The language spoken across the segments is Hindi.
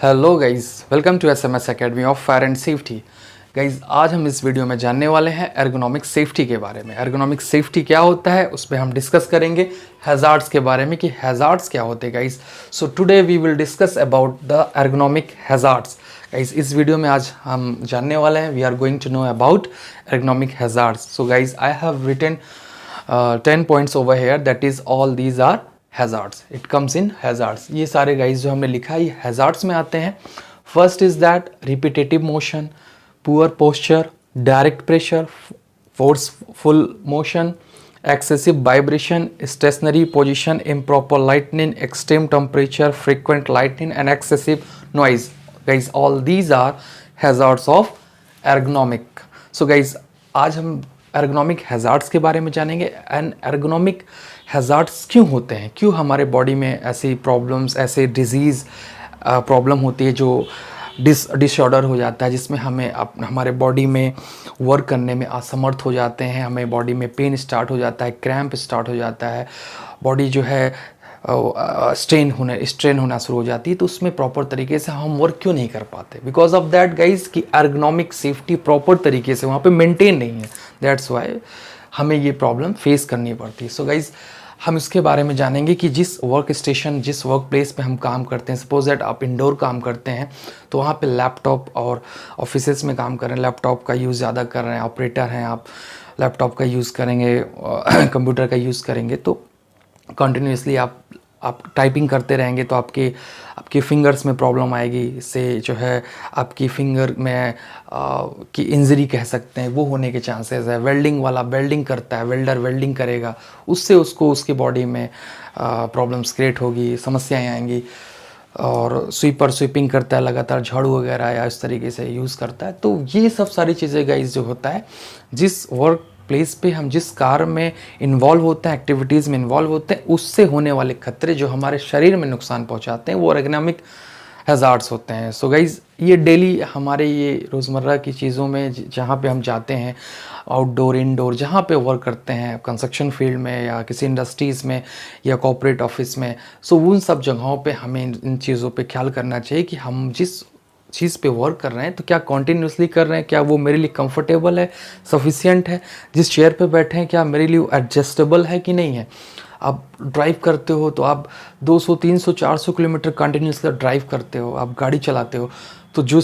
Hello guys, welcome to SMS academy of fire and safety. Guys, आज हम इस वीडियो में जानने वाले हैं एर्गोनॉमिक सेफ्टी के बारे में। एर्गोनॉमिक सेफ्टी क्या होता है उस पर हम डिस्कस करेंगे। हैजार्ड्स के बारे में कि हैजार्ड्स क्या होते हैं guys. So today we will discuss about the ergonomic hazards. Guys, इस वीडियो में आज हम जानने वाले हैं, we are going to know about ergonomic hazards. So guys, I have written 10 points over here, that is all these are hazards. It comes in hazards. ये सारे गाइस जो हमने लिखा है ये हैजार्ड्स में आते हैं। First is that repetitive motion, poor posture, direct pressure, forceful motion, excessive vibration, stationary position, improper lighting, extreme temperature, frequent lighting and excessive noise. Guys, all these are hazards of ergonomic. So guys, आज हम ergonomic hazards के बारे में जानेंगे। एंड ergonomic hazards क्यों होते हैं, क्यों हमारे बॉडी में ऐसी प्रॉब्लम्स, ऐसे डिजीज़ प्रॉब्लम होती है जो डिसऑर्डर हो जाता है, जिसमें हमें हमारे बॉडी में वर्क करने में असमर्थ हो जाते हैं, हमें बॉडी में पेन स्टार्ट हो जाता है, क्रैम्प स्टार्ट हो जाता है, बॉडी जो है स्ट्रेन होना शुरू हो जाती है। तो उसमें प्रॉपर तरीके से हम वर्क क्यों नहीं कर पाते? बिकॉज ऑफ दैट गाइज कि एर्गोनॉमिक सेफ्टी प्रॉपर तरीके से वहाँ पे मेंटेन नहीं है। दैट्स वाई हमें ये प्रॉब्लम फेस करनी पड़ती है। सो गाइज, हम इसके बारे में जानेंगे कि जिस वर्क स्टेशन, जिस वर्क प्लेस पे हम काम करते हैं, सपोज दैट आप इंडोर काम करते हैं तो वहाँ पे लैपटॉप, और ऑफिसेस में काम कर रहे हैं लैपटॉप का यूज़ ज़्यादा कर रहे हैं, ऑपरेटर हैं आप, लैपटॉप का यूज़ करेंगे, कंप्यूटर का यूज़ करेंगे, तो कंटिन्यूसली आप टाइपिंग करते रहेंगे तो आपके फिंगर्स में प्रॉब्लम आएगी। इससे जो है आपकी फिंगर में की इंजरी कह सकते हैं, वो होने के चांसेस है। वेल्डिंग वाला वेल्डिंग करता है, वेल्डर वेल्डिंग करेगा, उससे उसको उसकी बॉडी में प्रॉब्लम्स क्रिएट होगी, समस्याएं आएंगी। और स्वीपर स्वीपिंग करता है लगातार, झाड़ू वगैरह या इस तरीके से यूज़ करता है। तो ये सब सारी चीज़ें गाइस जो होता है, जिस वर्क प्लेस पे हम जिस कार्य में इन्वॉल्व होते हैं, एक्टिविटीज़ में इन्वॉल्व होते हैं, उससे होने वाले खतरे जो हमारे शरीर में नुकसान पहुंचाते हैं, वो एर्गोनॉमिक हैजार्ड्स होते हैं। सो गाइज, ये डेली हमारे ये रोज़मर्रा की चीज़ों में जहाँ पे हम जाते हैं, आउटडोर इनडोर जहाँ पे वर्क करते हैं, कंस्ट्रक्शन फील्ड में या किसी इंडस्ट्रीज़ में या कॉर्पोरेट ऑफिस में, सो उन सब जगहों पे हमें इन चीज़ों पे ख्याल करना चाहिए कि हम जिस चीज़ पे वर्क कर रहे हैं तो क्या कॉन्टीन्यूसली कर रहे हैं, क्या वो मेरे लिए कंफर्टेबल है, सफिशिएंट है, जिस चेयर पे बैठे हैं क्या मेरे लिए एडजस्टेबल है कि नहीं है। आप ड्राइव करते हो तो आप 200, 300, 400 किलोमीटर कंटिन्यूसली ड्राइव करते हो, आप गाड़ी चलाते हो, तो जो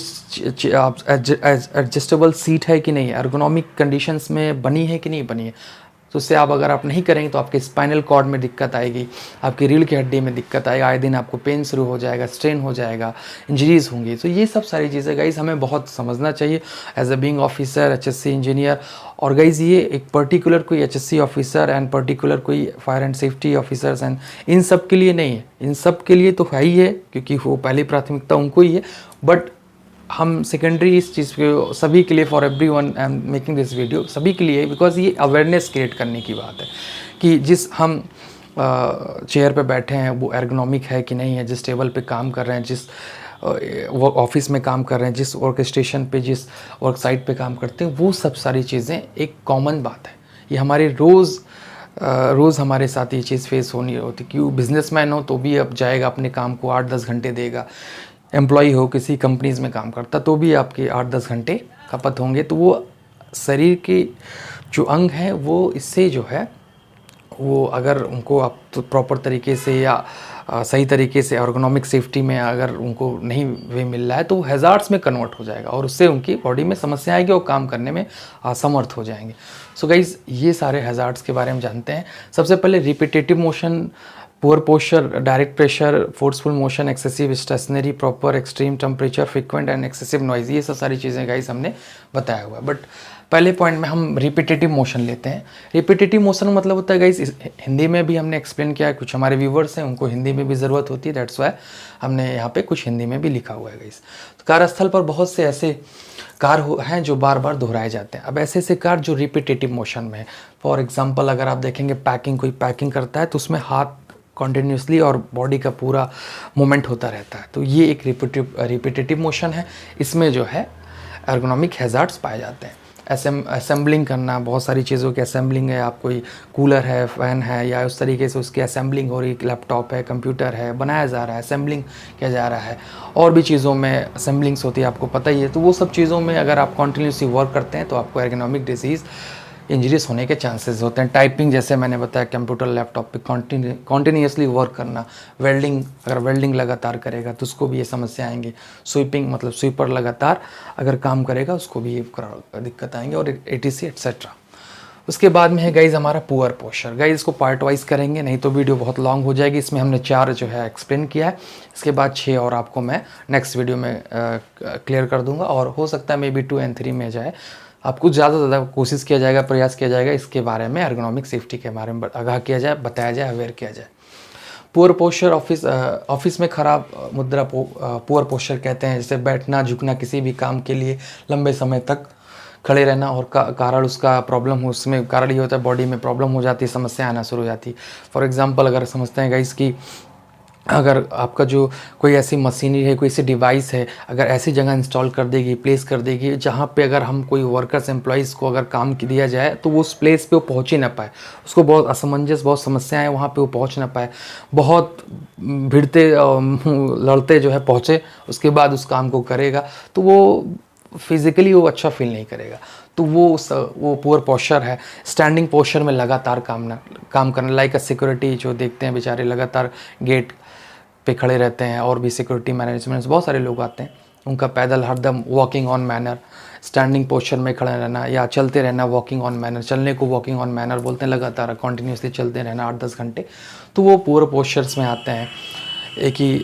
आप एडजस्टेबल सीट है कि नहीं, एर्गोनॉमिक कंडीशंस में बनी है कि नहीं बनी है। तो उससे अगर आप नहीं करेंगे तो आपके स्पाइनल कॉर्ड में दिक्कत आएगी, आपकी रीढ़ की हड्डी में दिक्कत आएगा, आए दिन आपको पेन शुरू हो जाएगा, स्ट्रेन हो जाएगा, इंजरीज होंगी। तो ये सब सारी चीज़ें गाइज हमें बहुत समझना चाहिए as a being officer, HSC engineer. और गाइज ये एक पर्टिकुलर कोई एचएससी ऑफिसर एंड पर्टिकुलर कोई fire and safety officers and इन सब के लिए नहीं है, इन सब के लिए तो है ही है, क्योंकि वो पहली प्राथमिकता उनको ही है। बट हम सेकेंडरी इस चीज़ के सभी के लिए, for every one I am making this video, सभी के लिए, बिकॉज ये अवेयरनेस क्रिएट करने की बात है कि जिस हम चेयर पे बैठे हैं वो एर्गोनॉमिक है कि नहीं है, जिस टेबल पे काम कर रहे हैं, जिस वर्क ऑफिस में काम कर रहे हैं, जिस वर्क स्टेशन पे, जिस वर्क साइट पे काम करते हैं, वो सब सारी चीज़ें एक कॉमन बात है। ये हमारे रोज़ हमारे साथ ये चीज़ फेस होनी होती। क्यों, बिजनेसमैन हो तो भी अब जाएगा अपने काम को 8-10 घंटे देगा, एम्प्लॉई हो किसी कंपनीज़ में काम करता तो भी आपके 8-10 घंटे खपत होंगे। तो वो शरीर के जो अंग हैं वो इससे जो है वो अगर उनको आप तो प्रॉपर तरीके से या सही तरीके से एर्गोनॉमिक सेफ्टी में अगर उनको नहीं वे मिल रहा है तो वो हैजार्ड्स में कन्वर्ट हो जाएगा और उससे उनकी बॉडी में समस्या आएगी और काम करने में असमर्थ हो जाएंगे। सो गाइज़, ये सारे हैजार्ड्स के बारे में जानते हैं। सबसे पहले repetitive motion, poor posture, direct pressure, forceful motion, excessive stationary, proper extreme temperature, frequent and excessive noise, ये सब सारी चीज़ें गाइस हमने बताया हुआ है। बट पहले पॉइंट में हम रिपीटेटिव मोशन लेते हैं। रिपीटेटिव मोशन मतलब होता है गाइस, हिंदी में भी हमने एक्सप्लेन किया है, कुछ हमारे व्यूवर्स हैं उनको हिंदी में भी ज़रूरत होती है, दैट्स वाई हमने यहाँ पे कुछ हिंदी में भी लिखा हुआ है गाइस। तो कार्यस्थल पर बहुत से ऐसे कार्य हैं जो बार बार दोहराए जाते हैं। अब ऐसे ऐसे कार्य जो रिपीटेटिव मोशन में है, फॉर एग्जाम्पल अगर आप देखेंगे कोई पैकिंग करता है तो उसमें हाथ कॉन्टीन्यूसली और बॉडी का पूरा मूवमेंट होता रहता है, तो ये एक रिपीटेटिव मोशन है। इसमें जो है एर्गोनॉमिक हैजार्ड्स पाए जाते हैं। असेंबलिंग करना, बहुत सारी चीज़ों की असेंबलिंग है, आप कोई कूलर है, फ़ैन है, या उस तरीके से उसकी असेंबलिंग हो रही, लैपटॉप है, कंप्यूटर है, बनाया जा रहा है, असेंबलिंग किया जा रहा है, और भी चीज़ों में असेंबलिंग्स होती है, आपको पता ही है। तो वो सब चीज़ों में अगर आप कॉन्टीन्यूसली वर्क करते हैं तो आपको एर्गोनॉमिक डिजीज़, इंजरीज होने के चांसेस होते हैं। टाइपिंग, जैसे मैंने बताया, कंप्यूटर लैपटॉप पे कॉन्टीन्यूसली वर्क करना, वेल्डिंग, अगर वेल्डिंग लगातार करेगा तो उसको भी ये समस्या आएंगी। स्वीपिंग, मतलब स्वीपर लगातार अगर काम करेगा उसको भी ये दिक्कत आएंगे, और एटीसी एट्सेट्रा। उसके बाद में है गाइज हमारा पुअर पोस्चर। गाइज इसको पार्ट वाइज करेंगे, नहीं तो वीडियो बहुत लॉन्ग हो जाएगी। इसमें हमने 4 जो है एक्सप्लेन किया है, इसके बाद 6 और आपको मैं नेक्स्ट वीडियो में क्लियर कर दूंगा, और हो सकता है मे बी 2 और 3 में जाए। आपको ज़्यादा से ज़्यादा कोशिश किया जाएगा, प्रयास किया जाएगा इसके बारे में, एर्गोनॉमिक सेफ्टी के बारे में आगाह किया जाए, बताया जाए, अवेयर किया जाए। पुअर पोस्चर, ऑफिस में खराब मुद्रा पुअर पोस्चर कहते हैं, जैसे बैठना, झुकना, किसी भी काम के लिए लंबे समय तक खड़े रहना, और कारण उसका प्रॉब्लम हो, उसमें कारण ये होता है बॉडी में प्रॉब्लम हो जाती है, समस्या आना शुरू हो जाती है। फॉर एग्जांपल, अगर समझते हैं गाइस कि अगर आपका जो कोई ऐसी मशीनरी है, कोई ऐसी डिवाइस है, अगर ऐसी जगह इंस्टॉल कर देगी, प्लेस कर देगी, जहाँ पे अगर हम कोई वर्कर्स, एम्प्लॉइज़ को अगर काम दिया जाए तो वो उस प्लेस पे वो पहुँच ही ना पाए, उसको बहुत असमंजस, बहुत समस्याएं वहाँ पे वो पहुँच ना पाए, बहुत भिड़ते लड़ते जो है पहुँचे, उसके बाद उस काम को करेगा तो वो फिज़िकली वो अच्छा फील नहीं करेगा। तो वो पुअर पोस्चर है। स्टैंडिंग पोस्चर में लगातार काम करना, लाइक अ सिक्योरिटी, जो देखते हैं बेचारे लगातार गेट पे खड़े रहते हैं, और भी सिक्योरिटी मैनेजमेंट बहुत सारे लोग आते हैं, उनका पैदल हरदम walking on manner, standing posture में खड़े रहना, या चलते रहना, वॉकिंग ऑन मैनर, चलने को वॉकिंग ऑन मैनर बोलते हैं, लगातार कॉन्टीन्यूसली चलते रहना 8-10 घंटे, तो वो पुअर पोस्चर्स में आते हैं। एक ही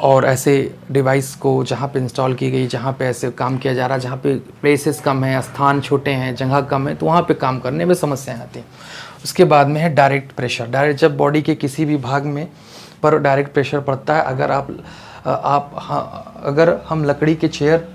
और ऐसे डिवाइस को जहाँ पे इंस्टॉल की गई, जहाँ पे ऐसे काम किया जा रहा है, जहाँ पे प्लेसेस कम हैं, स्थान छोटे हैं, जगह कम है, तो वहाँ पे काम करने में समस्याएं आती हैं। उसके बाद में है डायरेक्ट प्रेशर। डायरेक्ट, जब बॉडी के किसी भी भाग में पर डायरेक्ट प्रेशर पड़ता है, अगर हम लकड़ी के चेयर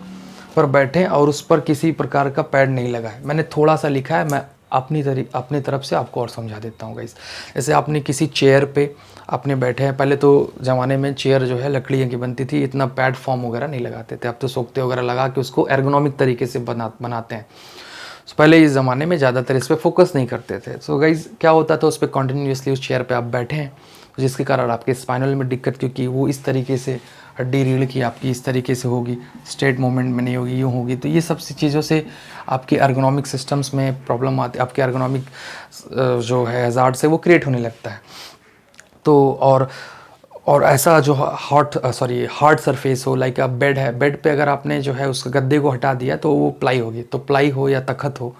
पर बैठें और उस पर किसी प्रकार का पैड नहीं लगा है, मैंने थोड़ा सा लिखा है, मैं अपनी तरफ से आपको और समझा देता हूँ गाइस। जैसे आपने किसी चेयर पे आपने बैठे हैं, पहले तो ज़माने में चेयर जो है लकड़ियों की बनती थी, इतना पैड फॉर्म वगैरह नहीं लगाते थे, अब तो सोखते वगैरह लगा के उसको एर्गोनॉमिक तरीके से बनाते हैं। तो पहले इस ज़माने में ज़्यादातर इस पर फोकस नहीं करते थे। सो गाइस क्या होता था, उस पर कॉन्टीन्यूसली उस चेयर पर आप बैठे हैं, जिसके कारण आपके स्पाइनल में दिक्कत, क्योंकि वो इस तरीके से हड्डी रीढ़ की आपकी इस तरीके से होगी, स्ट्रेट मूवमेंट में नहीं होगी, यूँ होगी, तो ये सब चीज़ों से आपके एर्गोनॉमिक सिस्टम्स में प्रॉब्लम आती है, आपके एर्गोनॉमिक जो है हज़ार्ड से वो क्रिएट होने लगता है। तो और ऐसा जो हार्ड सरफेस हो, लाइक अब बेड है, बेड पे अगर आपने जो है उस गद्दे को हटा दिया तो वो प्लाई होगी, तो प्लाई हो या तखत हो,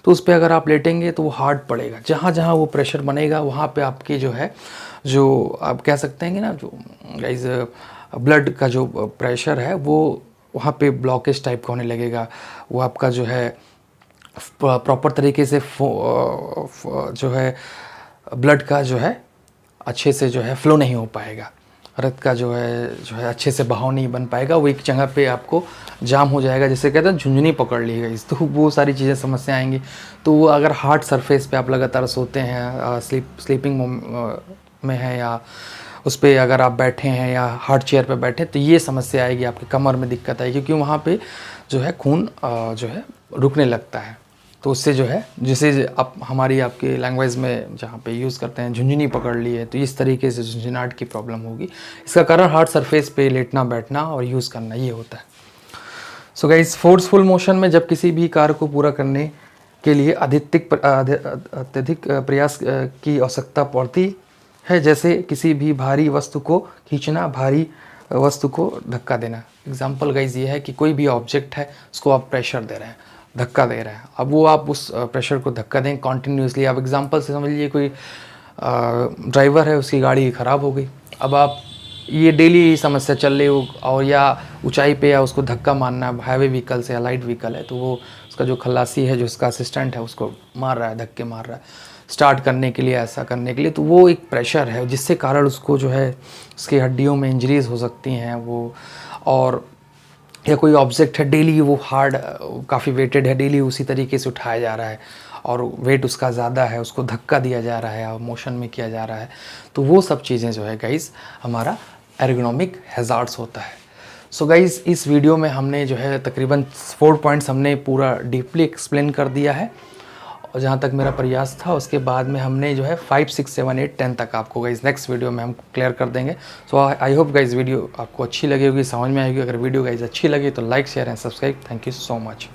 तो उस पर अगर आप लेटेंगे तो वो हार्ड पड़ेगा, जहाँ जहाँ वो प्रेशर बनेगा वहाँ पे आपकी जो है, जो आप कह सकते हैं कि ना, जो गाइस ब्लड का जो प्रेशर है वो वहाँ पे ब्लॉकेज टाइप का होने लगेगा, वो आपका जो है प्रॉपर तरीके से जो है ब्लड का जो है अच्छे से जो है फ्लो नहीं हो पाएगा, रक्त का जो है अच्छे से बहाव नहीं बन पाएगा, वो एक जगह पे आपको जाम हो जाएगा, जैसे कहते हैं झुंझुनी पकड़ ली गई, तो वो सारी चीज़ें समस्या आएंगी। तो वो अगर हार्ड सरफेस पे आप लगातार सोते हैं, स्लीपिंग में है, या उस पर अगर आप बैठे हैं या हार्ड चेयर पे बैठे, तो ये समस्या आएगी, आपके कमर में दिक्कत आएगी, क्योंकि वहाँ पे जो है खून जो है रुकने लगता है, तो उससे जो है, जिसे आप हमारी आपके लैंग्वेज में जहाँ पे यूज़ करते हैं झुंझुनी पकड़ ली है, तो इस तरीके से झुंझुनाहट की प्रॉब्लम होगी। इसका कारण हार्ड सरफेस पे लेटना, बैठना और यूज़ करना ये होता है। सो गाइस, फोर्सफुल मोशन में जब किसी भी कार्य को पूरा करने के लिए अत्यधिक प्रयास की आवश्यकता पड़ती है, जैसे किसी भी भारी वस्तु को खींचना, भारी वस्तु को धक्का देना। एग्जाम्पल गाइस ये है कि कोई भी ऑब्जेक्ट है, उसको आप प्रेशर दे रहे हैं, धक्का दे रहे हैं, अब वो आप उस प्रेशर को धक्का दें कॉन्टीन्यूसली। आप एग्जांपल से समझ लीजिए, कोई ड्राइवर है, उसकी गाड़ी ख़राब हो गई, अब आप ये डेली समस्या चल रही हो, और या ऊंचाई पे या उसको धक्का मारना, हाईवे व्हीकल से या लाइट व्हीकल है, तो वो उसका जो खलासी है, जो उसका असिस्टेंट है, उसको मार रहा है, धक्के मार रहा है स्टार्ट करने के लिए, ऐसा करने के लिए, तो वो एक प्रेशर है, जिससे कारण उसको जो है उसकी हड्डियों में इंजरीज हो सकती हैं वो। और या कोई ऑब्जेक्ट है, डेली वो हार्ड, काफ़ी वेटेड है, डेली उसी तरीके से उठाया जा रहा है, और वेट उसका ज़्यादा है, उसको धक्का दिया जा रहा है और मोशन में किया जा रहा है, तो वो सब चीज़ें जो है गाइस हमारा एर्गोनॉमिक हैज़ार्ड्स होता है। सो गाइज़ इस वीडियो में हमने जो है तकरीबन 4 पॉइंट्स हमने पूरा डीपली एक्सप्लेन कर दिया है, और जहाँ तक मेरा प्रयास था उसके बाद में हमने जो है 5, 6, 7, 8, 10 तक आपको गाइज़ नेक्स्ट वीडियो में हम क्लियर कर देंगे। सो आई होप गाइज़ वीडियो आपको अच्छी लगी होगी, समझ में आएगी। अगर वीडियो गाइज़ अच्छी लगी तो like, share and subscribe. Thank you so much.